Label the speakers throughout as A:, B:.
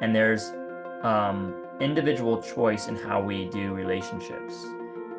A: and there's individual choice in how we do relationships.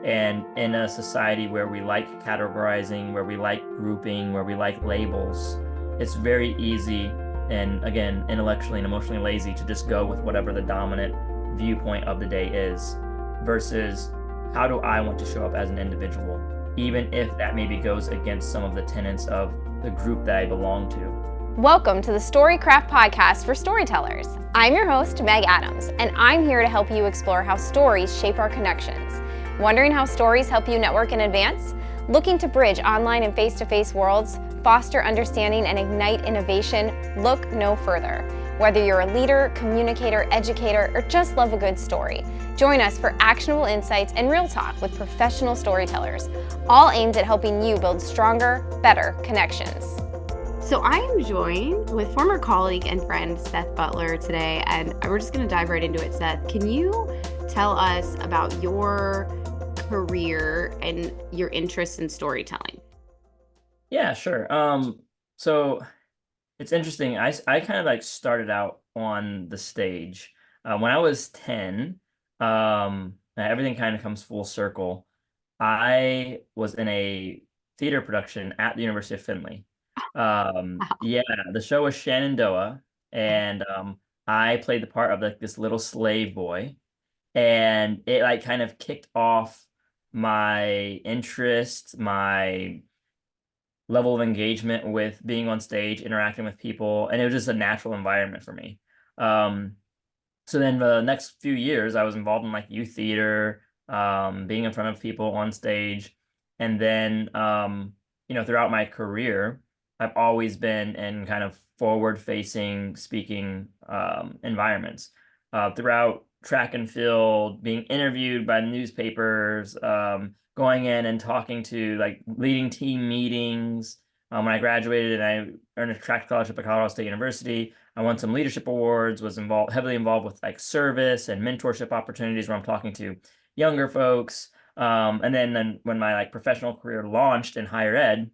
A: And in a society where we like categorizing, where we like grouping, where we like labels, it's very easy and, again, intellectually and emotionally lazy to just go with whatever the dominant viewpoint of the day is, versus how do I want to show up as an individual, even if that maybe goes against some of the tenets of the group that I belong to.
B: Welcome to the Storycraft Podcast for Storytellers. I'm your host, Meg Adams, and I'm here to help you explore how stories shape our connections. Wondering how stories help you network in advance? Looking to bridge online and face-to-face worlds, foster understanding, and ignite innovation? Look no further. Whether you're a leader, communicator, educator, or just love a good story, join us for actionable insights and real talk with professional storytellers, all aimed at helping you build stronger, better connections. So I am joined with former colleague and friend Seth Butler today, and we're just going to dive right into it. Seth, can you tell us about your career and your interest in storytelling?
A: Yeah, sure. So it's interesting. I kind of like started out on the stage when I was 10. Everything kind of comes full circle. I was in a theater production at the University of Findlay.
B: Wow.
A: Yeah, the show was Shenandoah, and I played the part of like this little slave boy, and it like kind of kicked off my interest, my level of engagement with being on stage, interacting with people, and it was just a natural environment for me. Um, so then the next few years, I was involved in like youth theater, being in front of people on stage, and then throughout my career, I've always been in kind of forward-facing speaking environments. Throughout track and field, being interviewed by newspapers, going in and talking to like leading team meetings. When I graduated and I earned a track scholarship at Colorado State University, I won some leadership awards, was heavily involved with like service and mentorship opportunities where I'm talking to younger folks. And then when my like professional career launched in higher ed,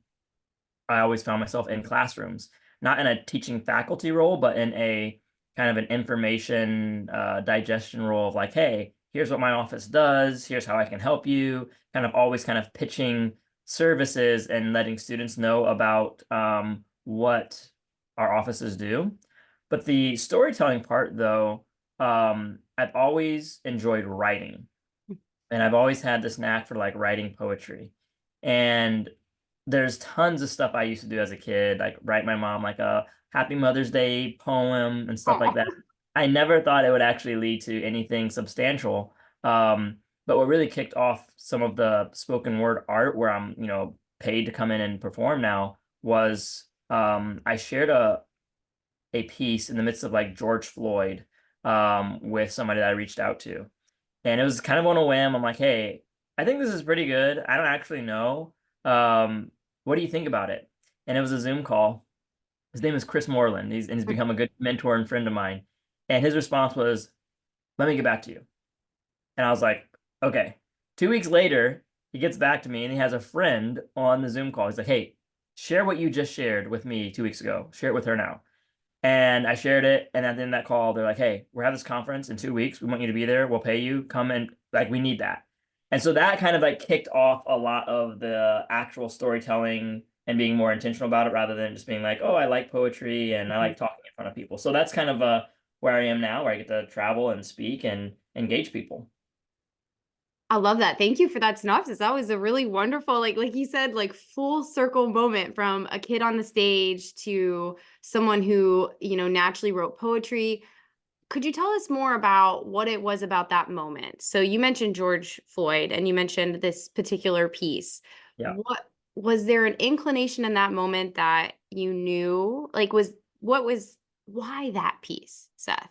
A: I always found myself in classrooms, not in a teaching faculty role, but in a kind of an information digestion role of like, hey, here's what my office does, here's how I can help you, kind of always kind of pitching services and letting students know about what our offices do. But the storytelling part, though, I've always enjoyed writing, and I've always had this knack for like writing poetry. And there's tons of stuff I used to do as a kid, like write my mom like a Happy Mother's Day poem and stuff like that. I never thought it would actually lead to anything substantial. But what really kicked off some of the spoken word art where I'm, paid to come in and perform now was I shared a piece in the midst of like George Floyd with somebody that I reached out to. And it was kind of on a whim. I'm like, hey, I think this is pretty good. I don't actually know. Um, what do you think about it? And it was a Zoom call. His name is Chris Moreland. He's become a good mentor and friend of mine. And his response was, let me get back to you. And I was like, okay. 2 weeks later, he gets back to me and he has a friend on the Zoom call. He's like, hey, share what you just shared with me 2 weeks ago. Share it with her now. And I shared it. And at the end of that call, they're like, hey, we're having this conference in 2 weeks. We want you to be there. We'll pay you. Come and like, we need that. And so that kind of like kicked off a lot of the actual storytelling and being more intentional about it rather than just being like, oh, I like poetry and I like talking in front of people. So that's kind of where I am now, where I get to travel and speak and engage people.
B: I love that. Thank you for that synopsis. That was a really wonderful, like you said, like full circle moment from a kid on the stage to someone who, naturally wrote poetry. Could you tell us more about what it was about that moment? So you mentioned George Floyd and you mentioned this particular piece.
A: Yeah.
B: What was there an inclination in that moment that you knew, like why that piece, Seth?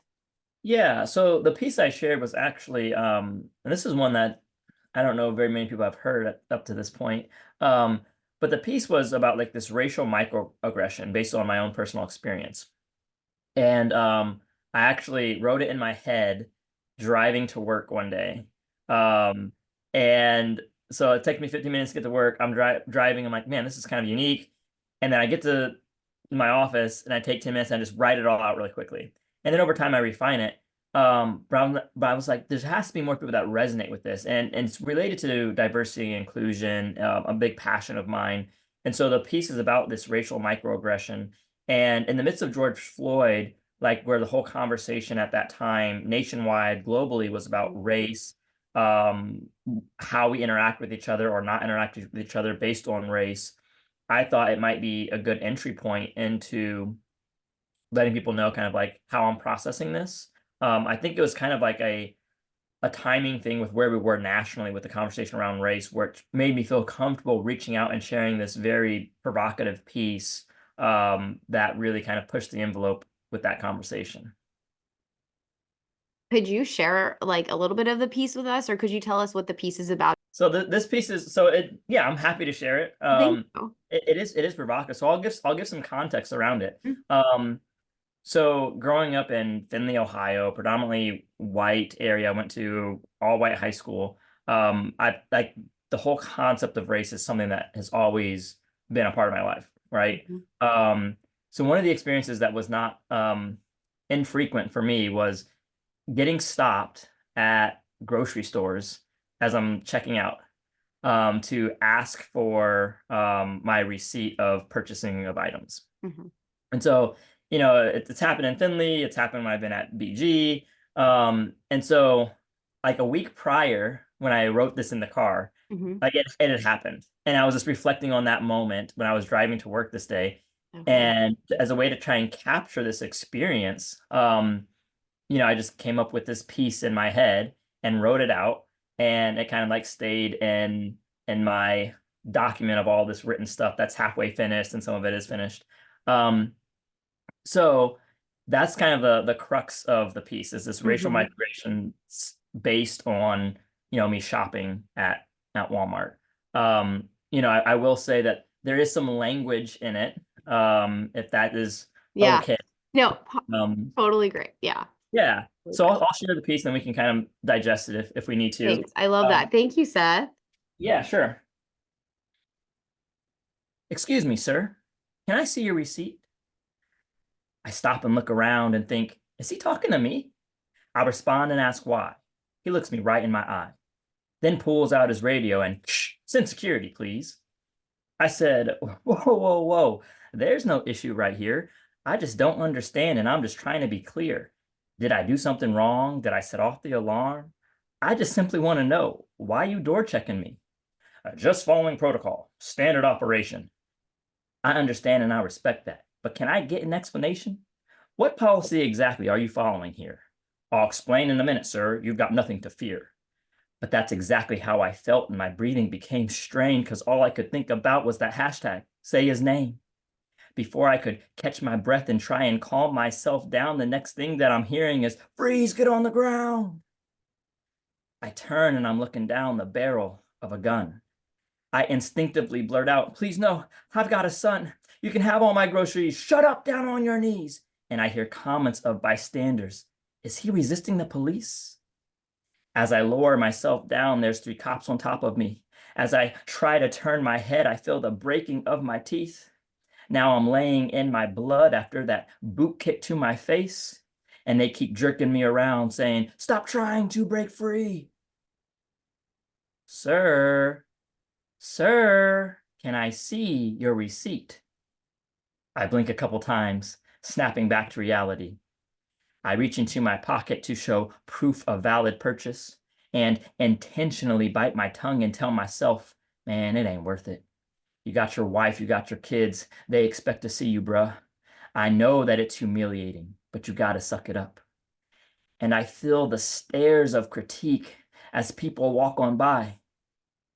A: Yeah. So the piece I shared was actually, and this is one that I don't know very many people have heard up to this point. But the piece was about like this racial microaggression based on my own personal experience. And I actually wrote it in my head driving to work one day. Um, and so it took me 15 minutes to get to work. I'm driving. I'm like, man, this is kind of unique. And then I get to my office and I take 10 minutes and I just write it all out really quickly. And then over time I refine it. But I was like, there has to be more people that resonate with this. And it's related to diversity and inclusion, a big passion of mine. And so the piece is about this racial microaggression. And in the midst of George Floyd, like where the whole conversation at that time, nationwide, globally, was about race, um, how we interact with each other or not interact with each other based on race. I thought it might be a good entry point into letting people know kind of like how I'm processing this. I think it was kind of like a timing thing with where we were nationally with the conversation around race, where it made me feel comfortable reaching out and sharing this very provocative piece that really kind of pushed the envelope with that conversation.
B: Could you share like a little bit of the piece with us, or could you tell us what the piece is about?
A: So this piece is so it yeah, I'm happy to share it.
B: Thank you.
A: It is provocative. So I'll give some context around it. Um, So growing up in Findlay, Ohio, predominantly white area, I went to all white high school. I like the whole concept of race is something that has always been a part of my life, right?
B: Mhm.
A: So one of the experiences that was not infrequent for me was getting stopped at grocery stores as I'm checking out to ask for my receipt of purchasing of items.
B: Mhm.
A: And so, it's happened in Findlay, it's happened when I've been at BG. And so like a week prior, when I wrote this in the car,
B: Mhm.
A: like it had happened. And I was just reflecting on that moment when I was driving to work this day.
B: Okay.
A: And as a way to try and capture this experience, I just came up with this piece in my head and wrote it out. And it kind of like stayed in my document of all this written stuff that's halfway finished and some of it is finished. Um, so that's kind of the crux of the piece is this racial
B: Mhm.
A: migration based on, me shopping at Walmart. I will say that there is some language in it, if that is
B: Yeah.
A: okay.
B: No,
A: Um,
B: totally great. Yeah.
A: yeah.
B: Totally
A: So
B: fine.
A: I'll share the piece and we can kind of digest it if we need to.
B: Thanks. I love
A: Um,
B: that. Thank you, Seth.
A: yeah, sure. Excuse me, sir. Can I see your receipt? I stop and look around and think, is he talking to me? I respond and ask why. He looks me right in my eye, then pulls out his radio and, shh, send security, please. I said, whoa, whoa, whoa, there's no issue right here. I just don't understand and I'm just trying to be clear. Did I do something wrong? Did I set off the alarm? I just simply want to know why you door checking me. Just following protocol, standard operation. I understand and I respect that, but can I get an explanation? What policy exactly are you following here? I'll explain in a minute, sir. You've got nothing to fear. But that's exactly how I felt, and my breathing became strained because all I could think about was that hashtag, say his name. Before I could catch my breath and try and calm myself down, the next thing that I'm hearing is, freeze, get on the ground. I turn and I'm looking down the barrel of a gun. I instinctively blurt out, please no, I've got a son. You can have all my groceries. Shut up, down on your knees. And I hear comments of bystanders. Is he resisting the police? As I lower myself down, there's three cops on top of me. As I try to turn my head, I feel the breaking of my teeth. Now I'm laying in my blood after that boot kick to my face. And they keep jerking me around saying, stop trying to break free. Sir, sir, can I see your receipt? I blink a couple times, snapping back to reality. I reach into my pocket to show proof of valid purchase and intentionally bite my tongue and tell myself, man, it ain't worth it. You got your wife, you got your kids. They expect to see you, bruh. I know that it's humiliating, but you gotta suck it up. And I feel the stares of critique as people walk on by.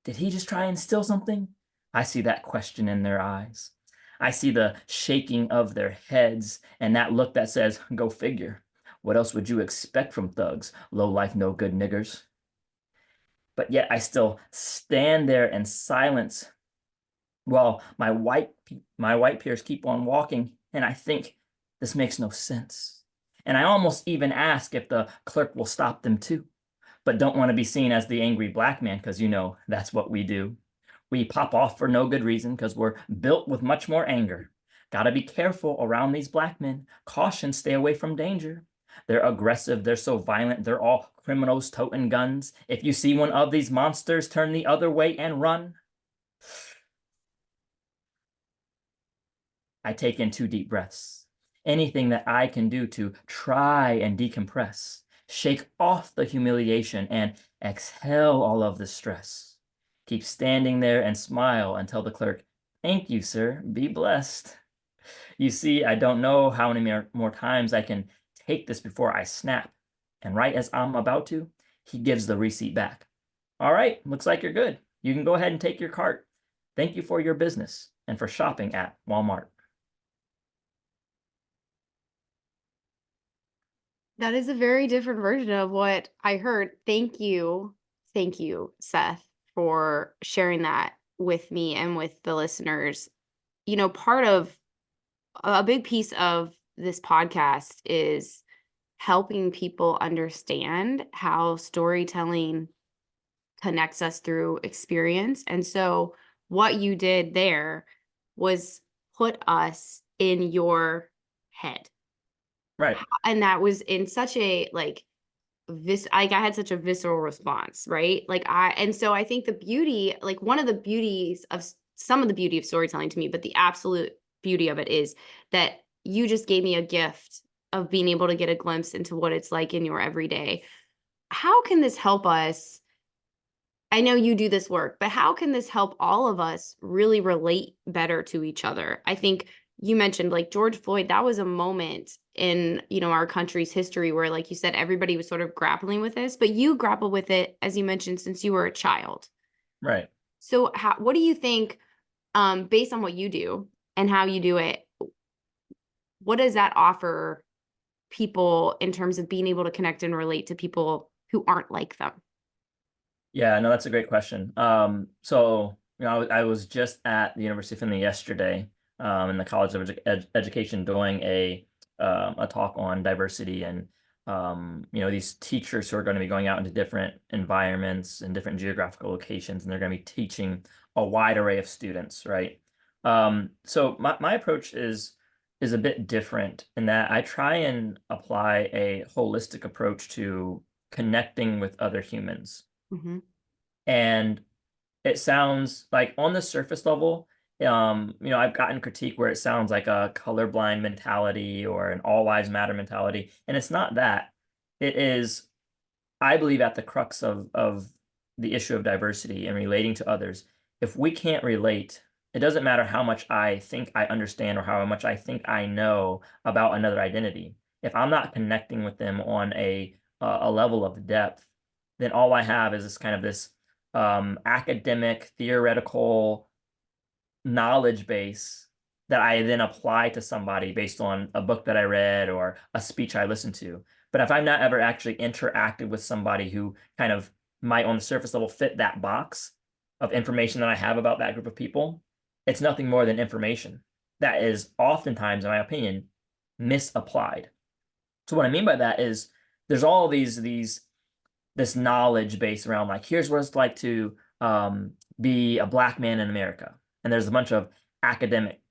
A: Did he just try and steal something? I see that question in their eyes. I see the shaking of their heads and that look that says, go figure. What else would you expect from thugs, low life, no good niggers? But yet I still stand there in silence while my white peers keep on walking, and I think this makes no sense. And I almost even ask if the clerk will stop them too, but don't want to be seen as the angry black man because that's what we do. We pop off for no good reason because we're built with much more anger. Gotta be careful around these black men. Caution, stay away from danger. They're aggressive, they're so violent, they're all criminals toting guns. If you see one of these monsters, turn the other way and run. I take in 2 deep breaths. Anything that I can do to try and decompress, shake off the humiliation and exhale all of the stress. Keep standing there and smile and tell the clerk, "Thank you, sir. Be blessed." You see, I don't know how many more times I can take this before I snap. And right as I'm about to, he gives the receipt back. "All right, looks like you're good. You can go ahead and take your cart. Thank you for your business and for shopping at Walmart."
B: That is a very different version of what I heard. Thank you. Thank you, Seth, for sharing that with me and with the listeners. Part of a big piece of this podcast is helping people understand how storytelling connects us through experience. And so, what you did there was put us in your head.
A: Right,
B: And that was in such a I had such a visceral response, right? And so I think the beauty, like one of the beauties of some of the beauty of storytelling to me, but the absolute beauty of it is that you just gave me a gift of being able to get a glimpse into what it's like in your everyday. How can this help us? I know you do this work, but how can this help all of us really relate better to each other? I think you mentioned like George Floyd, that was a moment in, our country's history where, like you said, everybody was sort of grappling with this, but you grapple with it, as you mentioned, since you were a child.
A: right.
B: So what do you think, based on what you do and how you do it, what does that offer people in terms of being able to connect and relate to people who aren't like them?
A: Yeah, no, that's a great question. So, I was just at the University of Findlay yesterday, in the College of Education doing a talk on diversity and these teachers who are going to be going out into different environments and different geographical locations, and they're going to be teaching a wide array of students, right? So my approach is a bit different in that I try and apply a holistic approach to connecting with other humans.
B: Hmm.
A: And it sounds like on the surface level, I've gotten critique where it sounds like a colorblind mentality or an all lives matter mentality. And it's not that. It is, I believe, at the crux of the issue of diversity and relating to others. If we can't relate, it doesn't matter how much I think I understand or how much I think I know about another identity. If I'm not connecting with them on a level of depth, then all I have is this academic, theoretical knowledge base that I then apply to somebody based on a book that I read or a speech I listened to. But if I've not ever actually interacted with somebody who kind of might, on the surface level, fit that box of information that I have about that group of people, it's nothing more than information that is oftentimes, in my opinion, misapplied. So what I mean by that is there's all these this knowledge base around like here's what it's like to be a black man in America, and there's a bunch of academic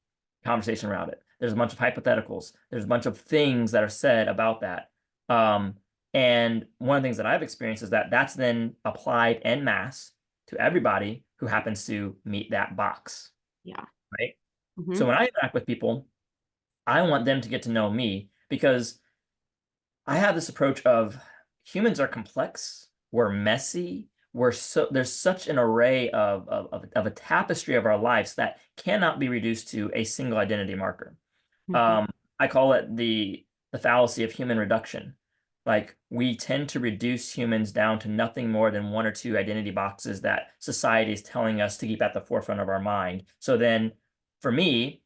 A: conversation around it. There's a bunch of hypotheticals. There's a bunch of things that are said about that. Um, and one of the things that I've experienced is that that's then applied en masse to everybody who happens to meet that box,
B: Yeah.
A: right?
B: Hmm.
A: So when I interact with people, I want them to get to know me because I have this approach of humans are complex, we're messy, there's such an array of a tapestry of our lives that cannot be reduced to a single identity marker.
B: Hmm.
A: Um, I call it the fallacy of human reduction. Like we tend to reduce humans down to nothing more than one or two identity boxes that society is telling us to keep at the forefront of our mind. So then for me,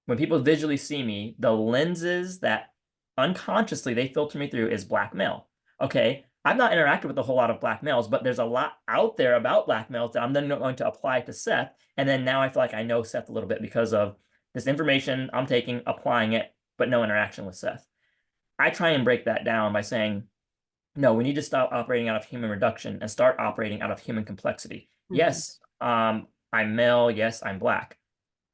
A: when people visually see me, the lenses that unconsciously they filter me through is black male. Okay, I've not interacted with a whole lot of black males, but there's a lot out there about black males that I'm then going to apply to Seth. And then now I feel like I know Seth a little bit because of this information I'm taking, applying it, but no interaction with Seth. I try and break that down by saying, no, we need to stop operating out of human reduction and start operating out of human complexity.
B: Hmm.
A: Yes, I'm male. Yes, I'm black,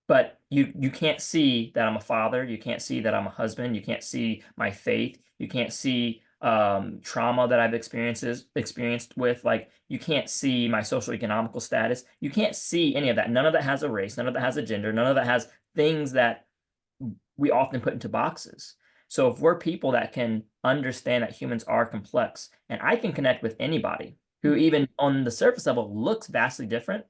A: but you can't see that I'm a father. You can't see that I'm a husband. You can't see my faith. You can't see trauma that I've experienced with, like, you can't see my social economical status. You can't see any of that. None of that has a race, none of that has a gender, none of that has things that we often put into boxes. So if we're people that can understand that humans are complex, and I can connect with anybody who even on the surface level looks vastly different,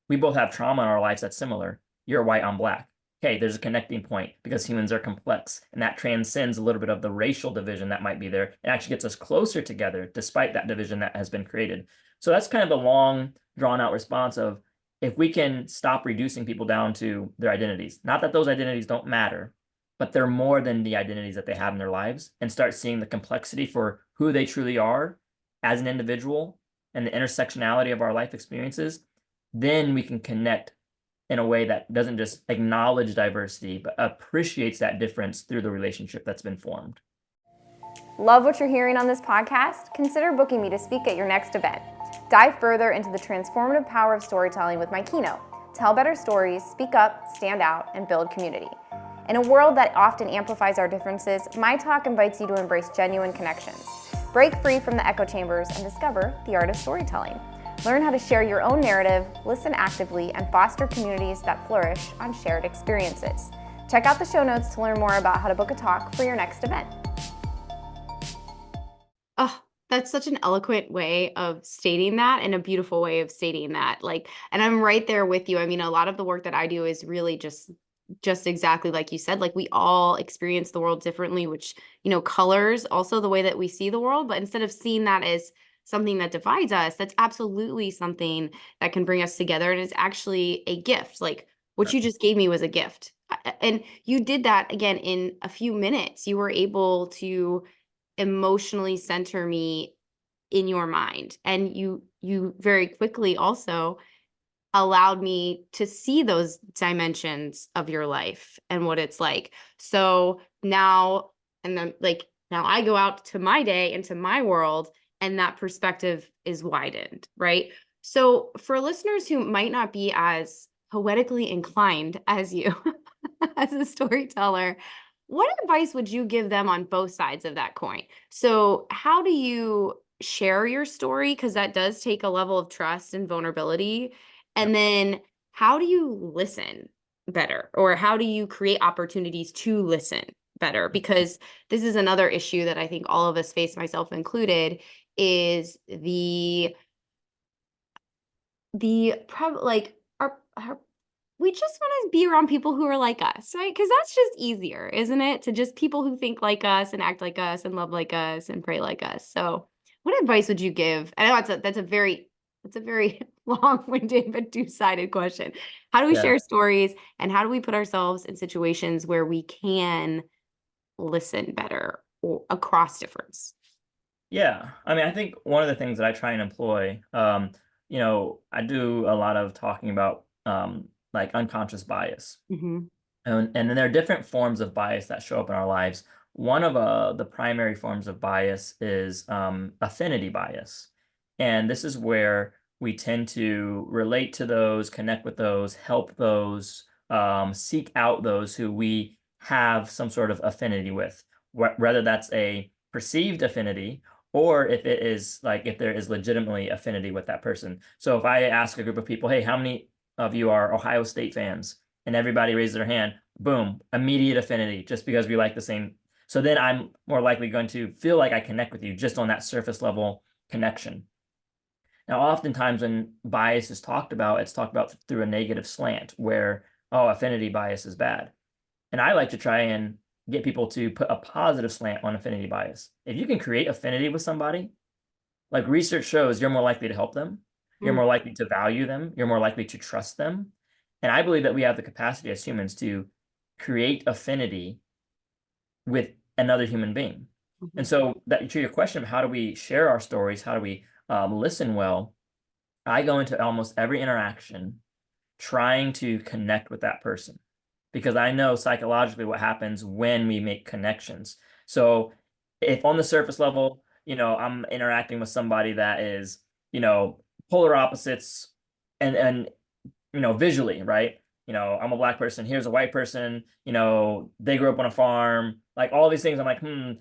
A: we both have trauma in our lives that's similar. You're white, I'm black. Okay, there's a connecting point because humans are complex, and that transcends a little bit of the racial division that might be there. It actually gets us closer together despite that division that has been created. So that's kind of the long, drawn out response of, if we can stop reducing people down to their identities, not that those identities don't matter, but they're more than the identities that they have in their lives, and start seeing the complexity for who they truly are as an individual and the intersectionality of our life experiences, then we can connect in a way that doesn't just acknowledge diversity, but appreciates that difference through the relationship that's been formed.
B: Love what you're hearing on this podcast? Consider booking me to speak at your next event. Dive further into the transformative power of storytelling with my keynote. Tell better stories, speak up, stand out, and build community. In a world that often amplifies our differences, my talk invites you to embrace genuine connections. Break free from the echo chambers and discover the art of storytelling. Learn how to share your own narrative, listen actively, and foster communities that flourish on shared experiences. Check out the show notes to learn more about how to book a talk for your next event.
C: Oh, that's such an eloquent way of stating that and a beautiful way of stating that. Like, and I'm right there with you. I mean, a lot of the work that I do is really just exactly like you said. Like, we all experience the world differently, which, colors also the way that we see the world. But instead of seeing that as something that divides us, that's absolutely something that can bring us together. And it's actually a gift. Like, what you just gave me was a gift. And you did that again in a few minutes. You were able to emotionally center me in your mind, and you very quickly also allowed me to see those dimensions of your life and what it's like. So now, and then, like, now I go out to my day, into my world, and that perspective is widened, right? So for listeners who might not be as poetically inclined as you as a storyteller, what advice would you give them on both sides of that coin? So how do you share your story? Because that does take a level of trust and vulnerability. And then how do you listen better? Or how do you create opportunities to listen better? Because this is another issue that I think all of us face, myself included, is like our we just want to be around people who are like us, right? Because that's just easier, isn't it? To just people who think like us and act like us and love like us and pray like us. So what advice would you give? I know that's a very long-winded but two-sided question. How do we
A: Yeah.
C: share stories, and how do we put ourselves in situations where we can listen better or across difference?
A: Yeah. I mean, I think one of the things that I try and employ, I do a lot of talking about like unconscious bias.
C: Hmm.
A: And then there are different forms of bias that show up in our lives. One of the primary forms of bias is affinity bias. And this is where we tend to relate to those, connect with those, help those, seek out those who we have some sort of affinity with, whether that's a perceived affinity or if it is like if there is legitimately affinity with that person. So if I ask a group of people, hey, how many of you are Ohio State fans? And everybody raises their hand, boom, immediate affinity just because we like the same. So then I'm more likely going to feel like I connect with you just on that surface level connection. Now, oftentimes when bias is talked about, it's talked about through a negative slant where, oh, affinity bias is bad. And I like to try and get people to put a positive slant on affinity bias. If you can create affinity with somebody, like research shows, you're more likely to help them. You're more likely to value them. You're more likely to trust them. And I believe that we have the capacity as humans to create affinity with another human being. And
C: Hmm.
A: so that to your question of how do we share our stories, how do we listen well, I go into almost every interaction trying to connect with that person because I know psychologically what happens when we make connections. So if on the surface level, I'm interacting with somebody that is, polar opposites and visually, right? I'm a black person, here's a white person, they grew up on a farm, like all these things. I'm like,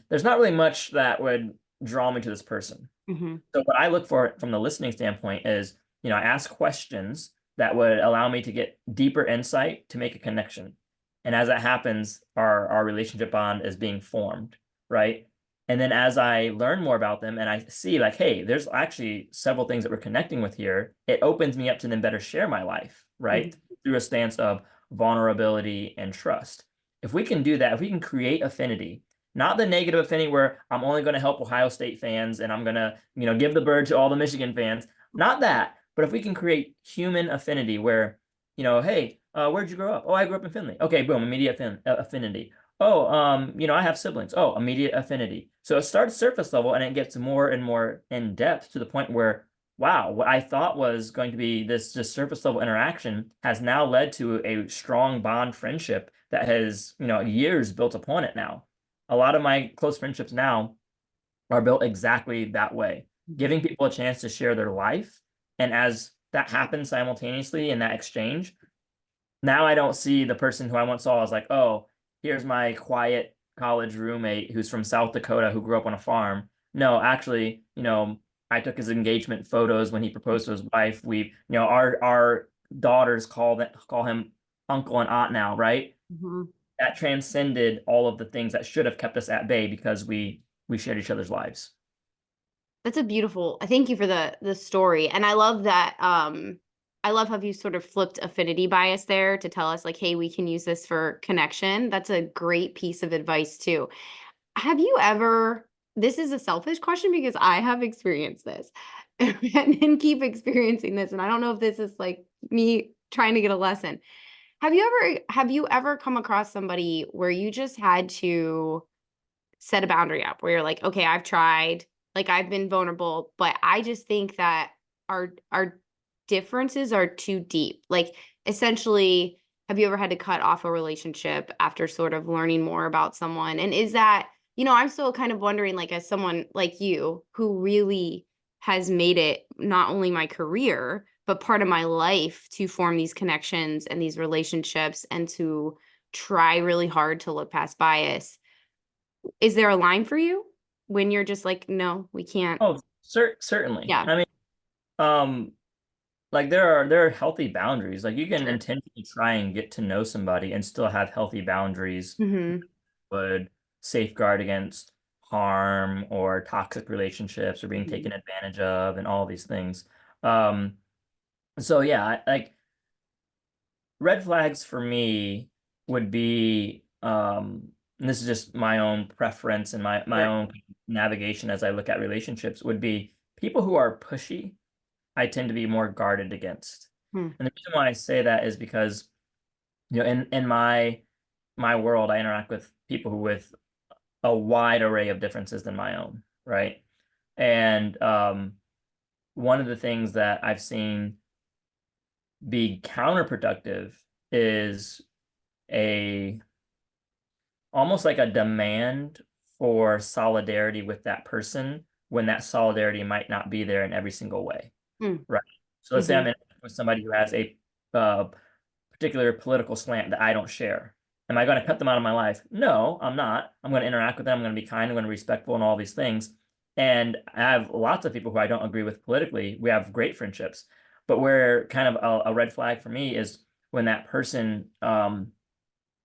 A: there's not really much that would draw me to this person.
C: Hmm.
A: So what I look for from the listening standpoint is, I ask questions that would allow me to get deeper insight to make a connection. And as that happens, our relationship bond is being formed, right? And then as I learn more about them and I see like, hey, there's actually several things that we're connecting with here, it opens me up to then better share my life, right?
C: Hmm.
A: Through a stance of vulnerability and trust. If we can do that, if we can create affinity, not the negative affinity where I'm only going to help Ohio State fans and I'm going to, give the bird to all the Michigan fans. Not that, but if we can create human affinity where, hey, where'd you grow up? Oh, I grew up in Findlay. Okay, boom, immediate affinity. Oh, I have siblings. Oh, immediate affinity. So it starts surface level and it gets more and more in depth to the point where, wow, what I thought was going to be this just surface level interaction has now led to a strong bond friendship that has, years built upon it now. A lot of my close friendships now are built exactly that way, giving people a chance to share their life. And as that happens simultaneously in that exchange, now I don't see the person who I once saw as like, oh, here's my quiet college roommate who's from South Dakota who grew up on a farm. No, actually, I took his engagement photos when he proposed to his wife. Our daughters call him uncle and aunt now, right?
C: Hmm.
A: That transcended all of the things that should have kept us at bay because we shared each other's lives.
C: That's a beautiful. Thank you for the story, and I love that. I love how you sort of flipped affinity bias there to tell us like, hey, we can use this for connection. That's a great piece of advice too. Have you ever? This is a selfish question because I have experienced this, and keep experiencing this, and I don't know if this is like me trying to get a lesson. Have you ever come across somebody where you just had to set a boundary up where you're like, okay, I've tried, like I've been vulnerable, but I just think that our differences are too deep. Like essentially, have you ever had to cut off a relationship after sort of learning more about someone? And is that, I'm still kind of wondering, like, as someone like you who really has made it not only my career, but part of my life to form these connections and these relationships and to try really hard to look past bias. Is there a line for you when you're just like, no, we can't?
A: Oh, certainly.
C: Yeah.
A: I mean, um, like there are healthy boundaries. Like you can
C: Sure.
A: intentionally try and get to know somebody and still have healthy boundaries
C: Hmm.
A: would safeguard against harm or toxic relationships or being
C: Hmm.
A: taken advantage of and all these things. Um, so yeah, like red flags for me would be and this is just my own preference and my
C: Sure.
A: own navigation as I look at relationships would be people who are pushy. I tend to be more guarded against.
C: Hmm.
A: And the reason why I say that is because, in my world, I interact with people who with a wide array of differences than my own, right? And one of the things that I've seen be counterproductive is a almost like a demand for solidarity with that person when that solidarity might not be there in every single way,
C: Hmm.
A: right? So let's say I'm
C: Hmm.
A: in with somebody who has a uh, particular political slant that I don't share. Am I going to cut them out of my life? No, I'm not. I'm going to interact with them. I'm going to be kind. I'm going to be respectful and all these things. And I have lots of people who I don't agree with politically. We have great friendships. But where kind of a red flag for me is when that person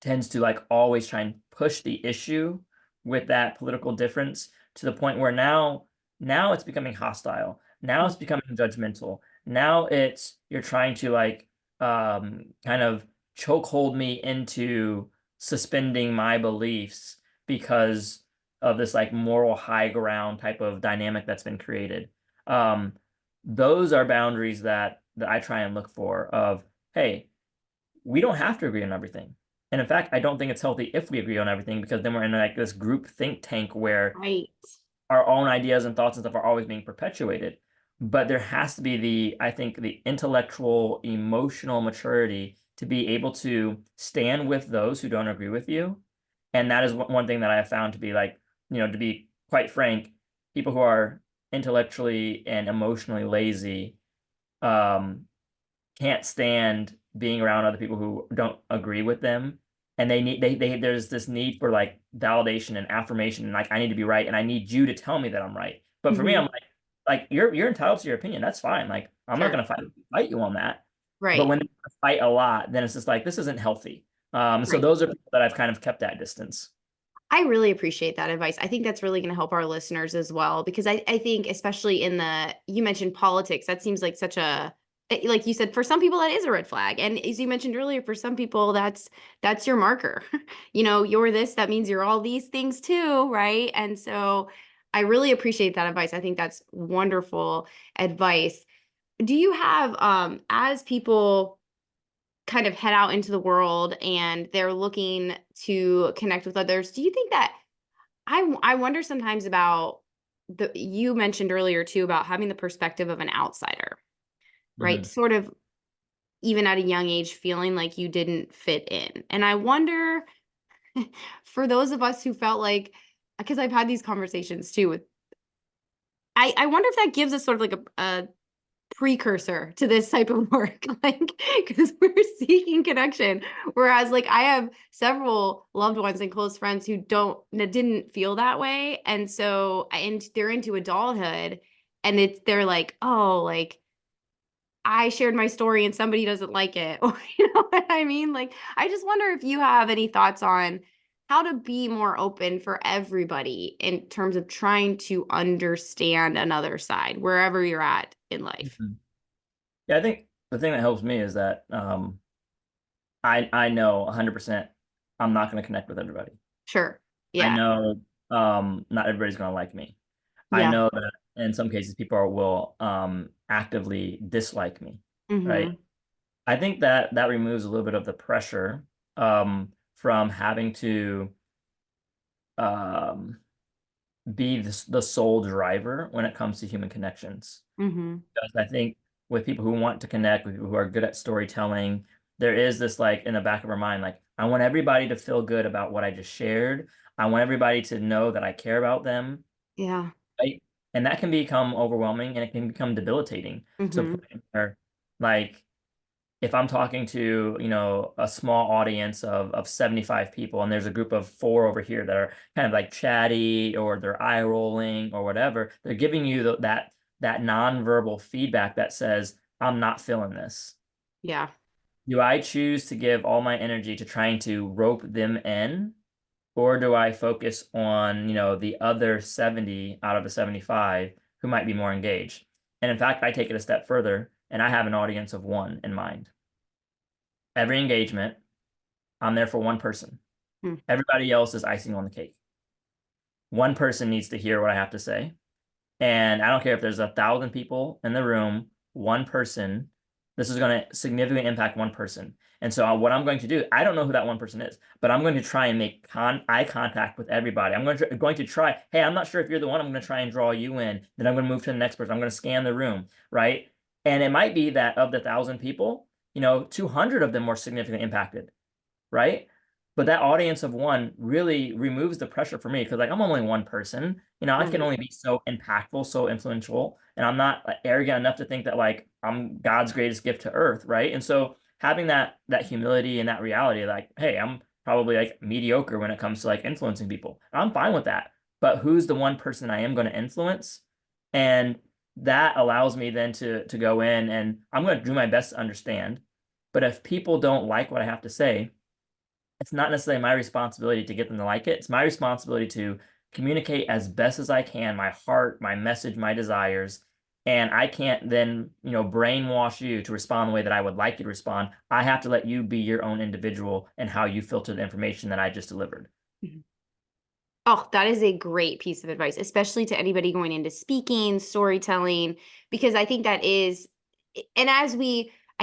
A: tends to like always try and push the issue with that political difference to the point where now it's becoming hostile. Now it's becoming judgmental. Now it's you're trying to like kind of chokehold me into suspending my beliefs because of this like moral high ground type of dynamic that's been created. Um, those are boundaries that I try and look for of, hey, we don't have to agree on everything. And in fact, I don't think it's healthy if we agree on everything because then we're in like this group think tank where
C: Right.
A: our own ideas and thoughts and stuff are always being perpetuated. But there has to be I think, the intellectual, emotional maturity to be able to stand with those who don't agree with you. And that is one thing that I have found to be like, to be quite frank, people who are intellectually and emotionally lazy, um, can't stand being around other people who don't agree with them, and there's this need for like validation and affirmation, and like I need to be right, and I need you to tell me that I'm right. But for me, I'm
C: Hmm.
A: like you're entitled to your opinion. That's fine. Like I'm not
C: Sure.
A: gonna fight you on that. But
C: Right.
A: when they fight a lot, then it's just like this isn't healthy. So
C: Right.
A: those are people that I've kind of kept at distance.
C: I really appreciate that advice. I think that's really going to help our listeners as well, because I think, especially in you mentioned politics, that seems like such like you said, for some people that is a red flag. And as you mentioned earlier, for some people, that's your marker. You're this, that means you're all these things too, right? And so I really appreciate that advice. I think that's wonderful advice. Do you have, as people kind of head out into the world and they're looking to connect with others, do you think that I wonder sometimes about you mentioned earlier too about having the perspective of an outsider, right?
A: Hmm.
C: Sort of even at a young age feeling like you didn't fit in. And I wonder for those of us who felt like, because I've had these conversations too with, I wonder if that gives us sort of like a precursor to this type of work, like, because we're seeking connection, whereas like I have several loved ones and close friends who that didn't feel that way, and so and they're into adulthood, and they're like, oh, like I shared my story and somebody doesn't like it, or you know what I mean. Like, I just wonder if you have any thoughts on how to be more open for everybody in terms of trying to understand another side wherever you're at in life.
A: Hmm. Yeah, I think the thing that helps me is that I know 100% I'm not going to connect with everybody.
C: Sure.
A: I
C: Yeah.
A: know not everybody's going to like me. I
C: Yeah.
A: know that in some cases people will actively dislike me, right?
C: Mhm.
A: I think that that removes a little bit of the pressure from having to um, be the sole driver when it comes to human connections.
C: Mhm.
A: Because I think with people who want to connect, with people who are good at storytelling, there is this like in the back of our mind, like I want everybody to feel good about what I just shared. I want everybody to know that I care about them,
C: Yeah.
A: right? And that can become overwhelming and it can become debilitating to a
C: Mhm.
A: point where like if I'm talking to, a small audience of 75 people and there's a group of four over here that are kind of like chatty or they're eye rolling or whatever, they're giving you that nonverbal feedback that says, I'm not feeling this.
C: Yeah.
A: Do I choose to give all my energy to trying to rope them in, or do I focus on, the other 70 out of the 75 who might be more engaged? And in fact, I take it a step further and I have an audience of one in mind. Every engagement, I'm there for one person.
C: Mm.
A: Everybody else is icing on the cake. One person needs to hear what I have to say. And I don't care if there's 1,000 people in the room, one person, this is going to significantly impact one person. And so what I'm going to do, I don't know who that one person is, but I'm going to try and make eye contact with everybody. I'm going to try, hey, I'm not sure if you're the one, I'm going to try and draw you in. Then I'm going to move to the next person. I'm going to scan the room, right? And it might be that of the 1,000 people, 200 of them were significantly impacted, right? But that audience of one really removes the pressure for me because like I'm only one person. I can
C: Right.
A: only be so impactful, so influential, and I'm not like, arrogant enough to think that like I'm God's greatest gift to earth, right? And so having that humility and that reality, like, hey, I'm probably like mediocre when it comes to like influencing people. I'm fine with that. But who's the one person I am going to influence? And that allows me then to go in and I'm going to do my best to understand. But if people don't like what I have to say, it's not necessarily my responsibility to get them to like it. It's my responsibility to communicate as best as I can my heart, my message, my desires. And I can't then, brainwash you to respond the way that I would like you to respond. I have to let you be your own individual and how you filter the information that I just delivered.
C: Mhm. Oh, that is a great piece of advice, especially to anybody going into speaking, storytelling, because I think that is, and I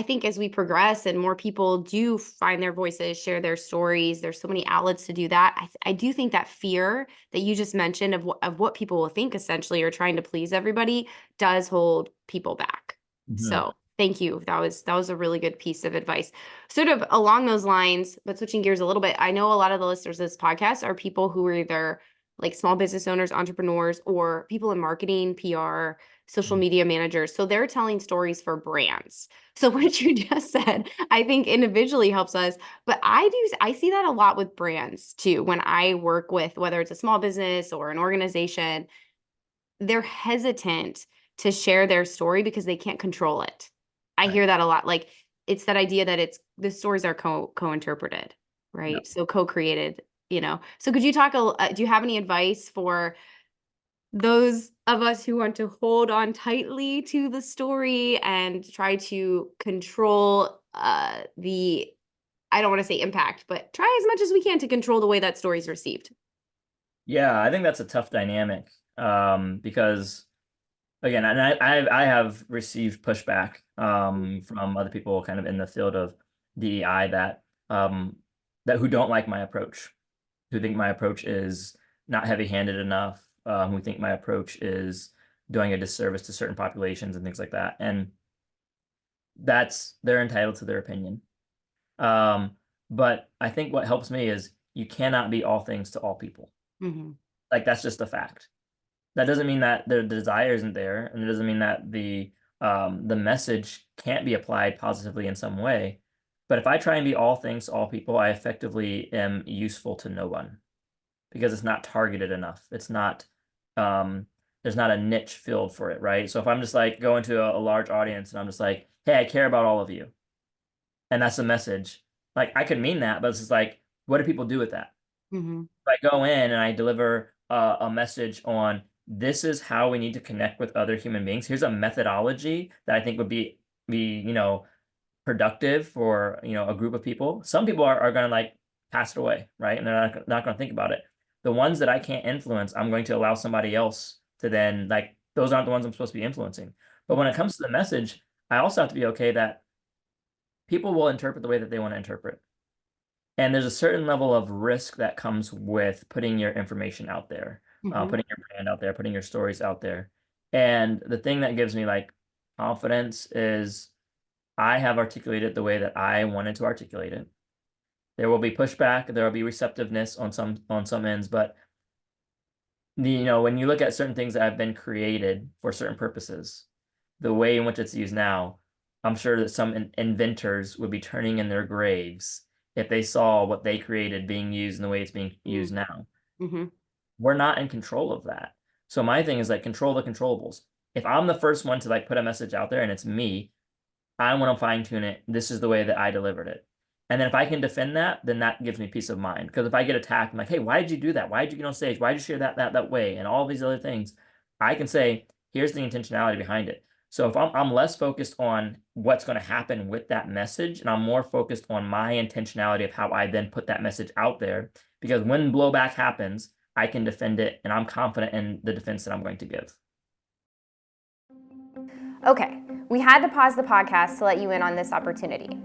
C: think as we progress and more people do find their voices, share their stories, there's so many outlets to do that. I do think that fear that you just mentioned of what people will think essentially or trying to please everybody does hold people back.
A: Mhm.
C: So thank you. That was a really good piece of advice. Sort of along those lines, but switching gears a little bit, I know a lot of the listeners of this podcast are people who are either like small business owners, entrepreneurs, or people in marketing, PR, social
A: Mm.
C: media managers. So they're telling stories for brands. So what you just said, I think individually helps us, but I see that a lot with brands too. When I work with, whether it's a small business or an organization, they're hesitant to share their story because they can't control it. I
A: Right.
C: hear that a lot. Like it's that idea that it's the stories are co-interpreted, right?
A: Yep.
C: So co-created, So could you talk do you have any advice for those of us who want to hold on tightly to the story and try to control the I don't want to say impact, but try as much as we can to control the way that story is received?
A: Yeah, I think that's a tough dynamic, because again, and I have received pushback from other people kind of in the field of DEI um, that who don't like my approach, who think my approach is not heavy-handed enough, who think my approach is doing a disservice to certain populations and things like that. And they're entitled to their opinion. Um, but I think what helps me is you cannot be all things to all people.
C: Hmm.
A: Like that's just a fact. That doesn't mean that the desire isn't there, and it doesn't mean that the message can't be applied positively in some way. But if I try and be all things to all people, I effectively am useful to no one because it's not targeted enough. It's not there's not a niche filled for it, right? So if I'm just like going to a large audience and I'm just like, hey, I care about all of you, and that's the message. Like I could mean that, but it's just like, what do people do with that?
C: Hmm.
A: I go in and I deliver a message on this is how we need to connect with other human beings. Here's a methodology that I think would be productive for, a group of people. Some people are going to like pass it away, right? And they're not going to think about it. The ones that I can't influence, I'm going to allow somebody else to then like, those aren't the ones I'm supposed to be influencing. But when it comes to the message, I also have to be okay that people will interpret the way that they want to interpret. And there's a certain level of risk that comes with putting your information out there,
C: Hmm.
A: putting your brand out there, putting your stories out there. And the thing that gives me like confidence is I have articulated the way that I wanted to articulate it. There will be pushback, there will be receptiveness on some ends, but when you look at certain things that have been created for certain purposes, the way in which it's used now, I'm sure that some inventors would be turning in their graves if they saw what they created being used in the way it's being used now.
C: Hmm.
A: We're not in control of that. So my thing is like control the controllables. If I'm the first one to like put a message out there and it's me, I want to fine tune it. This is the way that I delivered it. And then if I can defend that, then that gives me peace of mind. Because if I get attacked, I'm like, hey, why did you do that? Why did you get on stage? Why did you share that way? And all these other things, I can say, here's the intentionality behind it. So if I'm less focused on what's going to happen with that message, and I'm more focused on my intentionality of how I then put that message out there, because when blowback happens, I can defend it, and I'm confident in the defense that I'm going to give.
B: Okay, we had to pause the podcast to let you in on this opportunity.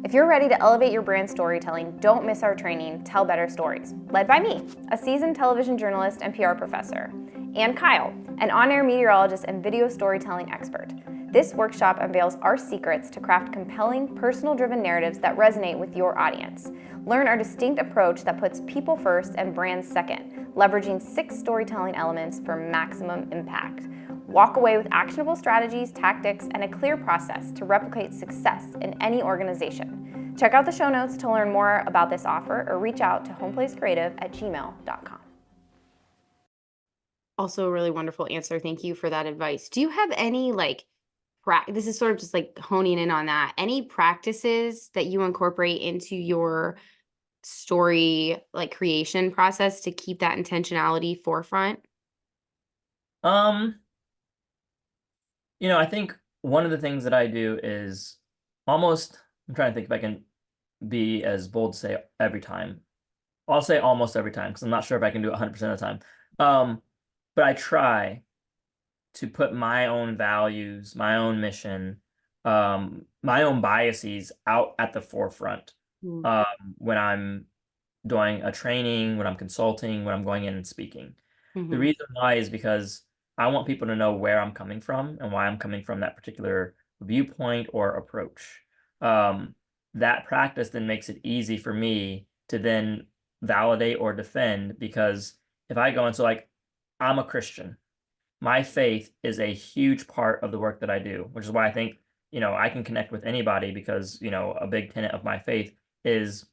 B: If you're ready to elevate your brand storytelling, don't miss our training, Tell Better Stories, led by me, a seasoned television journalist and PR professor, and Kyle, an on-air meteorologist and video storytelling expert. This workshop unveils our secrets to craft compelling, personal-driven narratives that resonate with your audience. Learn our distinct approach that puts people first and brands second, leveraging 6 storytelling elements for maximum impact. Walk away with actionable strategies, tactics, and a clear process to replicate success in any organization. Check out the show notes to learn more about this offer or reach out to homeplacecreative@gmail.com.
C: Also a really wonderful answer. Thank you for that advice. Do you have any this is sort of just like honing in on that. Any practices that you incorporate into your story creation process to keep that intentionality forefront?
A: Um, I think one of the things that I do is almost, I'm trying to think if I can be as bold to say every time. I'll say almost every time because I'm not sure if I can do it 100% of the time. Um, but I try to put my own values, my own mission, my own biases out at the forefront um, when I'm doing a training, when I'm consulting, when I'm going in and speaking. The
C: Mm-hmm.
A: reason why is because I want people to know where I'm coming from and why I'm coming from that particular viewpoint or approach. Um, that practice then makes it easy for me to then validate or defend because if I go into like, I'm a Christian, my faith is a huge part of the work that I do, which is why I think, I can connect with anybody because, a big tenet of my faith is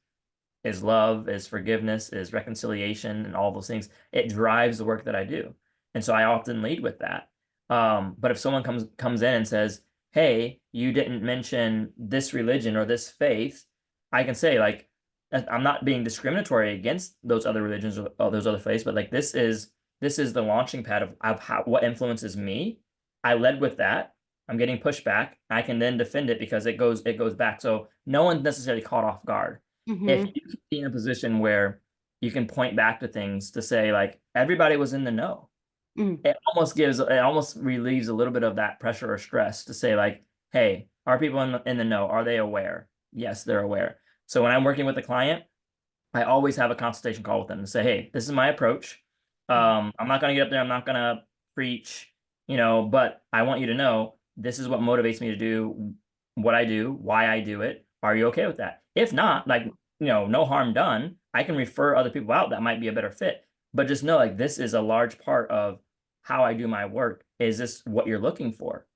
A: love, is forgiveness, is reconciliation, and all those things. It drives the work that I do. And so I often lead with that. But if someone comes in and says, "Hey, you didn't mention this religion or this faith," I can say, like, I'm not being discriminatory against those other religions or those other faiths, but like this is the launching pad of what influences me. I led with that. I'm getting pushback. I can then defend it because it goes back. So no one's necessarily caught off guard. If
C: Hmm.
A: you can be in a position where you can point back to things to say like everybody was in the know,
C: Mm.
A: it almost relieves a little bit of that pressure or stress to say like, hey, are people in the know? Are they aware? Yes, they're aware. So when I'm working with a client, I always have a consultation call with them to say, hey, this is my approach. I'm not going to get up there. I'm not going to preach, but I want you to know this is what motivates me to do what I do, why I do it. Are you okay with that? If not, like, no harm done. I can refer other people out that might be a better fit. But just know, like, this is a large part of how I do my work. Is this what you're looking for?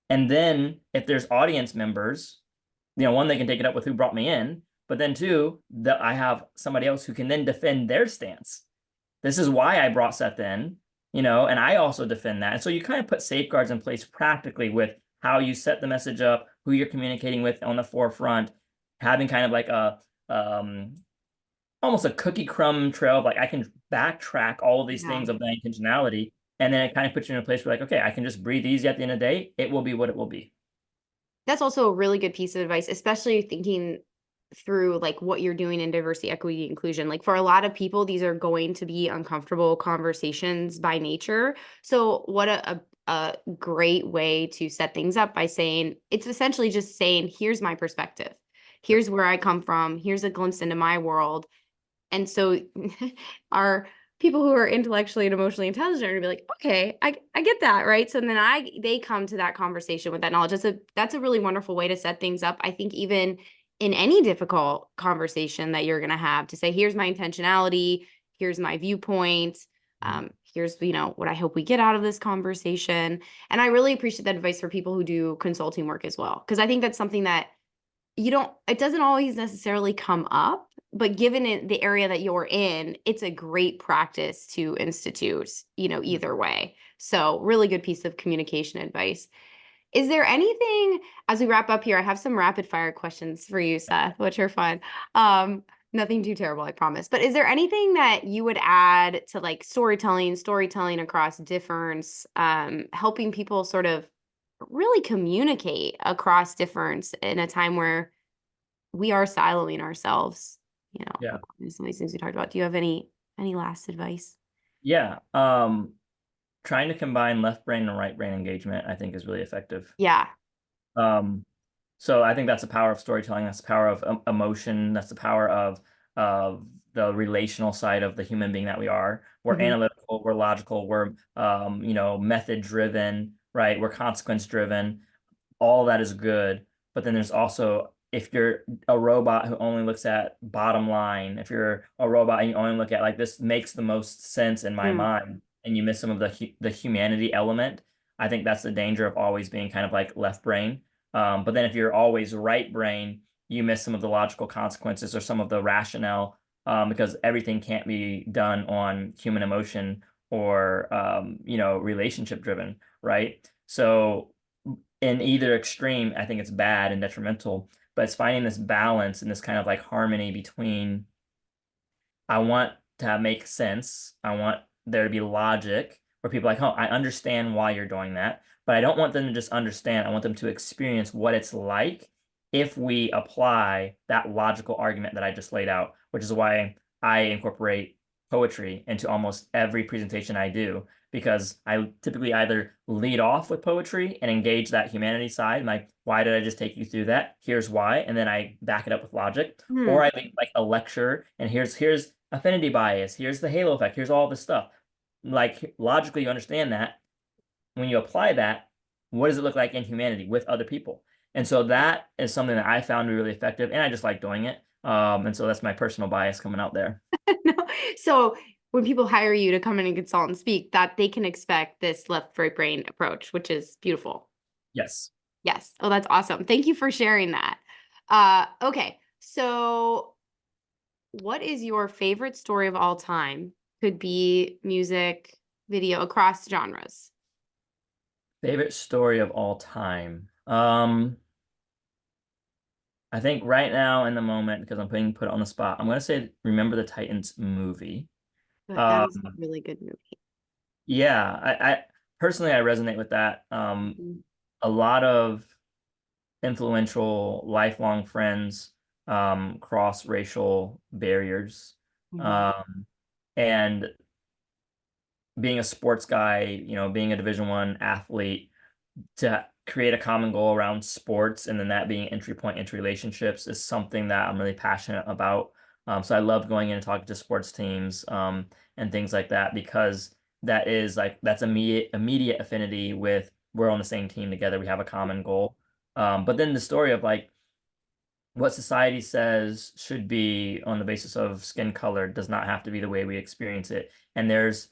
A: And then if there's audience members, one, they can take it up with who brought me in, but then two, that I have somebody else who can then defend their stance. This is why I brought Seth in, and I also defend that. And so you kind of put safeguards in place practically with how you set the message up, who you're communicating with on the forefront, having kind of like um, almost a cookie crumb trail of like I can backtrack all of these
C: Yeah.
A: things of my intentionality. And then it kind of puts you in a place where like, okay, I can just breathe easy at the end of the day. It will be what it will be.
C: That's also a really good piece of advice, especially thinking through like what you're doing in diversity, equity, inclusion. Like for a lot of people, these are going to be uncomfortable conversations by nature. So what a great way to set things up by saying it's essentially just saying, here's my perspective. Here's where I come from. Here's a glimpse into my world. And so our people who are intellectually and emotionally intelligent are gonna be like, okay, I get that, right? So then they come to that conversation with that knowledge. That's a really wonderful way to set things up. I think even in any difficult conversation that you're gonna have to say, here's my intentionality, here's my viewpoint, here's what I hope we get out of this conversation. And I really appreciate that advice for people who do consulting work as well, because I think that's something that it doesn't always necessarily come up, but given it the area that you're in, it's a great practice to institute, either way. So really good piece of communication advice. Is there anything, as we wrap up here, I have some rapid fire questions for you, Seth, which are fun. Um, Nothing too terrible, I promise. But is there anything that you would add to like storytelling across difference, helping people sort of really communicate across difference in a time where we are siloing ourselves,
A: Yeah.
C: according to some of these things we talked about. Do you have any last advice?
A: Yeah. Trying to combine left brain and right brain engagement, I think, is really effective.
C: Yeah.
A: Um, so I think that's the power of storytelling. That's the power of emotion. That's the power of the relational side of the human being that we are. We're
C: Hmm.
A: analytical, we're logical, we're method driven, right? We're consequence driven. All that is good. But then there's also, if you're a robot who only looks at bottom line, if you're a robot and you only look at like this makes the most sense in my
C: Mm.
A: mind, and you miss some of the humanity element, I think that's the danger of always being kind of like left brain. But then if you're always right brain, you miss some of the logical consequences or some of the rationale, because everything can't be done on human emotion or relationship driven, right? So in either extreme, I think it's bad and detrimental. But it's finding this balance and this kind of like harmony between I want to make sense. I want there to be logic where people are like, oh, I understand why you're doing that. But I don't want them to just understand. I want them to experience what it's like if we apply that logical argument that I just laid out, which is why I incorporate poetry into almost every presentation I do, because I typically either lead off with poetry and engage that humanity side, like, why did I just take you through that? Here's why. And then I back it up with logic.
C: Hmm.
A: Or I lead like a lecture and here's affinity bias, here's the halo effect, here's all this stuff. Like logically, you understand that. When you apply that, what does it look like in humanity with other people? And so that is something that I found to be really effective, and I just like doing it. And so that's my personal bias coming out there.
C: No. So when people hire you to come in and consult and speak, that they can expect this left right brain approach, which is beautiful.
A: Yes.
C: Yes. Oh, that's awesome. Thank you for sharing that. Okay. So what is your favorite story of all time? Could be music, video, across genres.
A: Favorite story of all time. I think right now in the moment, because I'm being put on the spot, I'm gonna say Remember the Titans movie.
C: But that is a
A: Um,
C: really good movie.
A: yeah, I personally I resonate with that.
C: Mhm.
A: A lot of influential lifelong friends, cross racial barriers.
C: Mhm.
A: Um, and being a sports guy, being a Division I athlete, to create a common goal around sports and then that being entry point into relationships is something that I'm really passionate about. So I love going in and talking to sports teams, and things like that because that's immediate affinity with we're on the same team together. We have a common goal. But then the story of like what society says should be on the basis of skin color does not have to be the way we experience it. And there's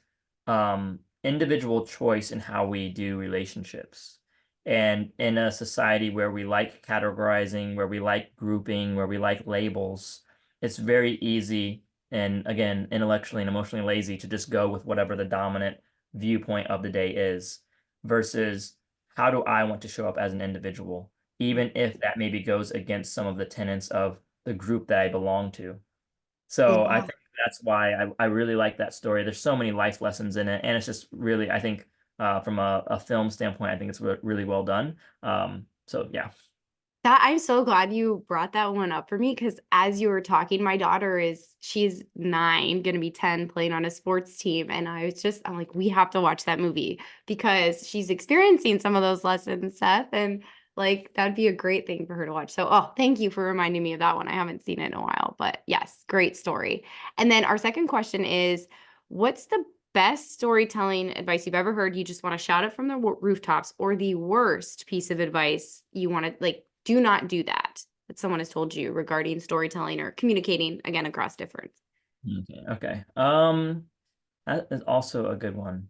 A: individual choice in how we do relationships. And in a society where we like categorizing, where we like grouping, where we like labels, it's very easy and again, intellectually and emotionally lazy to just go with whatever the dominant viewpoint of the day is versus how do I want to show up as an individual? Even if that maybe goes against some of the tenets of the group that I belong to. So I
C: Yeah.
A: think that's why I really like that story. There's so many life lessons in it, and it's just really, I think, from a film standpoint, I think it's really well done. So yeah.
C: That I'm so glad you brought that one up for me because as you were talking, my daughter she's 9, gonna be 10, playing on a sports team. And I'm like, we have to watch that movie because she's experiencing some of those lessons, Seth. And like that'd be a great thing for her to watch. So thank you for reminding me of that one. I haven't seen it in a while, but yes, great story. And then our second question is, what's the best storytelling advice you've ever heard? You just want to shout it from the rooftops, or the worst piece of advice you want to like do not do that someone has told you regarding storytelling or communicating again across different.
A: Okay. Okay. That is also a good one.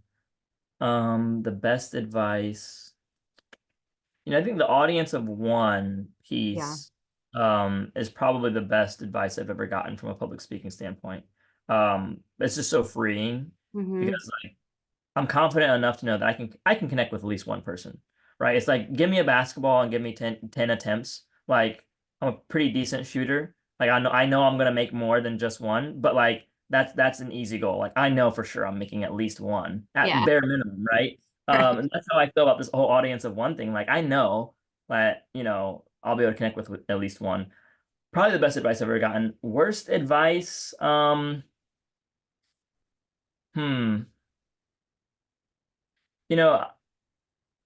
A: The best advice. I think the audience of one
C: Yeah.
A: piece is probably the best advice I've ever gotten from a public speaking standpoint. It's just so freeing
C: Mm-hmm.
A: because like I'm confident enough to know that I can connect with at least one person, right? It's like give me a basketball and give me 10 attempts. Like I'm a pretty decent shooter. Like I know I'm gonna make more than just one, but like that's an easy goal. Like I know for sure I'm making at least one at
C: Yeah.
A: bare minimum, right?
C: Right.
A: And that's how I feel about this whole audience of one thing. Like I know that, I'll be able to connect with at least one. Probably the best advice I've ever gotten. Worst advice, hmm. You know,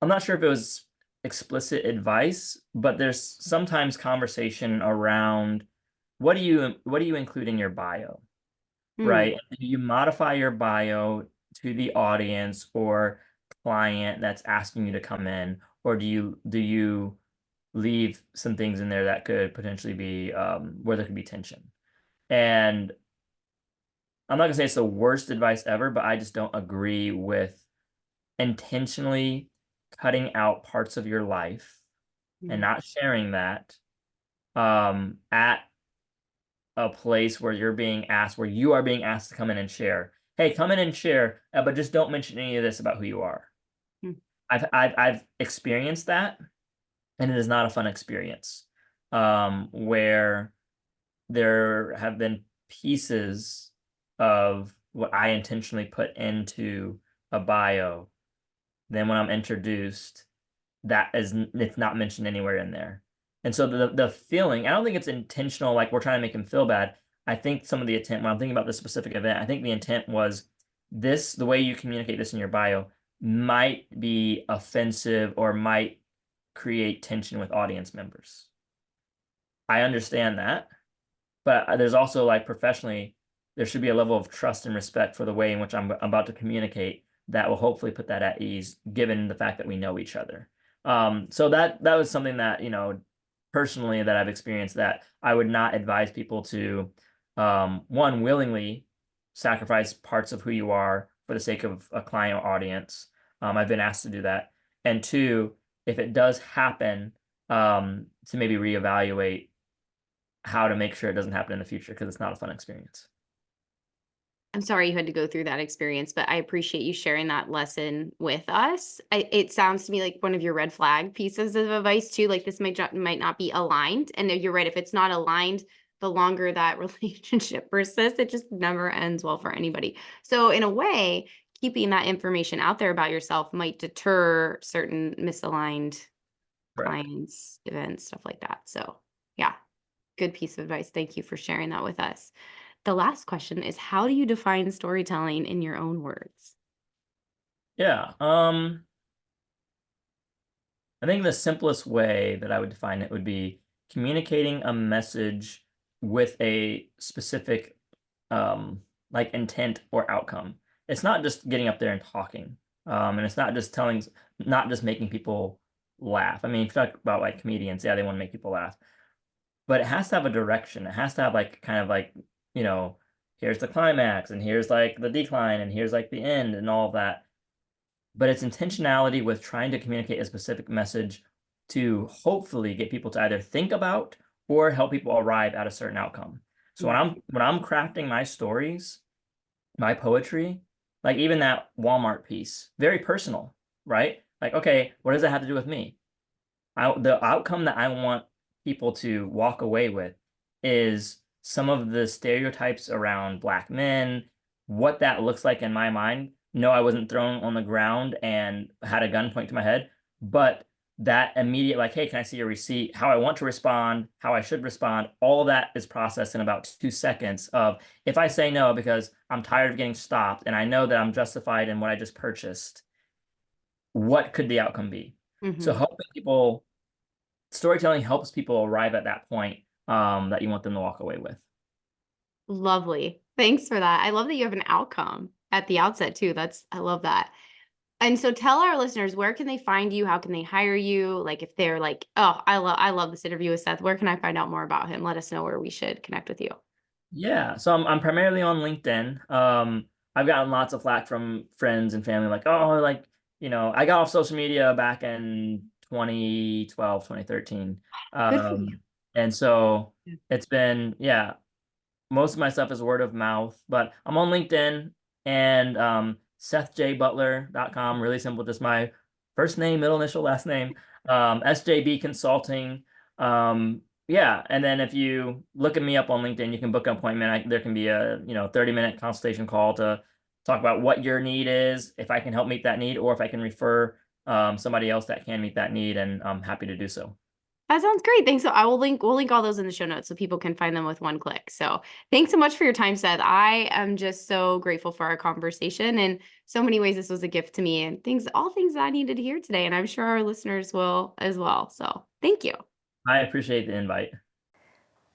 A: I'm not sure if it was explicit advice, but there's sometimes conversation around what do you include in your bio,
C: Hmm.
A: right? Do you modify your bio to the audience or client that's asking you to come in, or do you leave some things in there that could potentially be where there could be tension? And I'm not gonna say it's the worst advice ever, but I just don't agree with intentionally cutting out parts of your life and
C: Hmm.
A: not sharing that at a place where you are being asked to come in and share. Hey, come in and share, but just don't mention any of this about who you are.
C: Hmm.
A: I've experienced that, and it is not a fun experience. Where there have been pieces of what I intentionally put into a bio. Then when I'm introduced, it's not mentioned anywhere in there. And so the feeling, I don't think it's intentional, like we're trying to make him feel bad. I think some of the intent, when I'm thinking about this specific event, I think the intent was the way you communicate this in your bio might be offensive or might create tension with audience members. I understand that, but there's also like professionally, there should be a level of trust and respect for the way in which I'm about to communicate that will hopefully put that at ease, given the fact that we know each other. So that was something that, personally that I've experienced that I would not advise people to, one, willingly sacrifice parts of who you are for the sake of a client or audience. I've been asked to do that. And two, if it does happen, to maybe reevaluate how to make sure it doesn't happen in the future because it's not a fun experience.
C: I'm sorry you had to go through that experience, but I appreciate you sharing that lesson with us. It sounds to me like one of your red flag pieces of advice too. Like this might not be aligned, and you're right. If it's not aligned, the longer that relationship persists, it just never ends well for anybody. So in a way, keeping that information out there about yourself might deter certain misaligned
A: Correct.
C: clients, events, stuff like that. So yeah, good piece of advice. Thank you for sharing that with us. The last question is, how do you define storytelling in your own words?
A: Yeah. I think the simplest way that I would define it would be communicating a message with a specific like intent or outcome. It's not just getting up there and talking. And it's not just not just making people laugh. I mean, if you talk about like comedians, yeah, they want to make people laugh, but it has to have a direction. It has to have like kind of like, you know, here's the climax and here's like the decline and here's like the end and all of that. But it's intentionality with trying to communicate a specific message to hopefully get people to either think about or help people arrive at a certain outcome. So
C: Mm.
A: when I'm crafting my stories, my poetry, like even that Walmart piece, very personal, right? Like, okay, what does that have to do with me? The outcome that I want people to walk away with is some of the stereotypes around Black men, what that looks like in my mind. No, I wasn't thrown on the ground and had a gun point to my head, but that immediate, like, hey, can I see your receipt? How I want to respond, how I should respond, all that is processed in about 2 seconds of if I say no because I'm tired of getting stopped and I know that I'm justified in what I just purchased, what could the outcome be? So
C: Mhm.
A: helping people storytelling helps people arrive at that point that you want them to walk away with.
C: Lovely. Thanks for that. I love that you have an outcome at the outset too. I love that. And so tell our listeners, where can they find you? How can they hire you? Like if they're like, oh, I love this interview with Seth. Where can I find out more about him? Let us know where we should connect with you.
A: Yeah, so I'm primarily on LinkedIn. I've gotten lots of flack from friends and family, like, oh, like, I got off social media back in 2012, 2013.
C: Good for you.
A: And so it's been, yeah, most of my stuff is word of mouth, but I'm on LinkedIn and SethJButler.com. Really simple, just my first name, middle initial, last name. SJB Consulting. Yeah, and then if you look at me up on LinkedIn, you can book an appointment. There can be a 30-minute consultation call to talk about what your need is, if I can help meet that need, or if I can refer somebody else that can meet that need, and I'm happy to do so.
C: That sounds great. Thanks. So we'll link all those in the show notes so people can find them with one click. So thanks so much for your time, Seth. I am just so grateful for our conversation. In so many ways, this was a gift to me and all things that I needed to hear today. And I'm sure our listeners will as well. So thank you.
A: I appreciate the invite.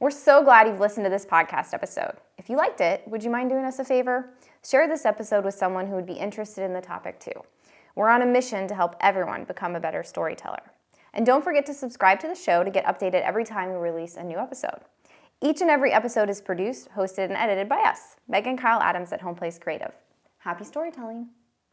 B: We're so glad you've listened to this podcast episode. If you liked it, would you mind doing us a favor? Share this episode with someone who would be interested in the topic too. We're on a mission to help everyone become a better storyteller. And don't forget to subscribe to the show to get updated every time we release a new episode. Each and every episode is produced, hosted, and edited by us, Meg and Kyle Adams at Home Place Creative. Happy storytelling!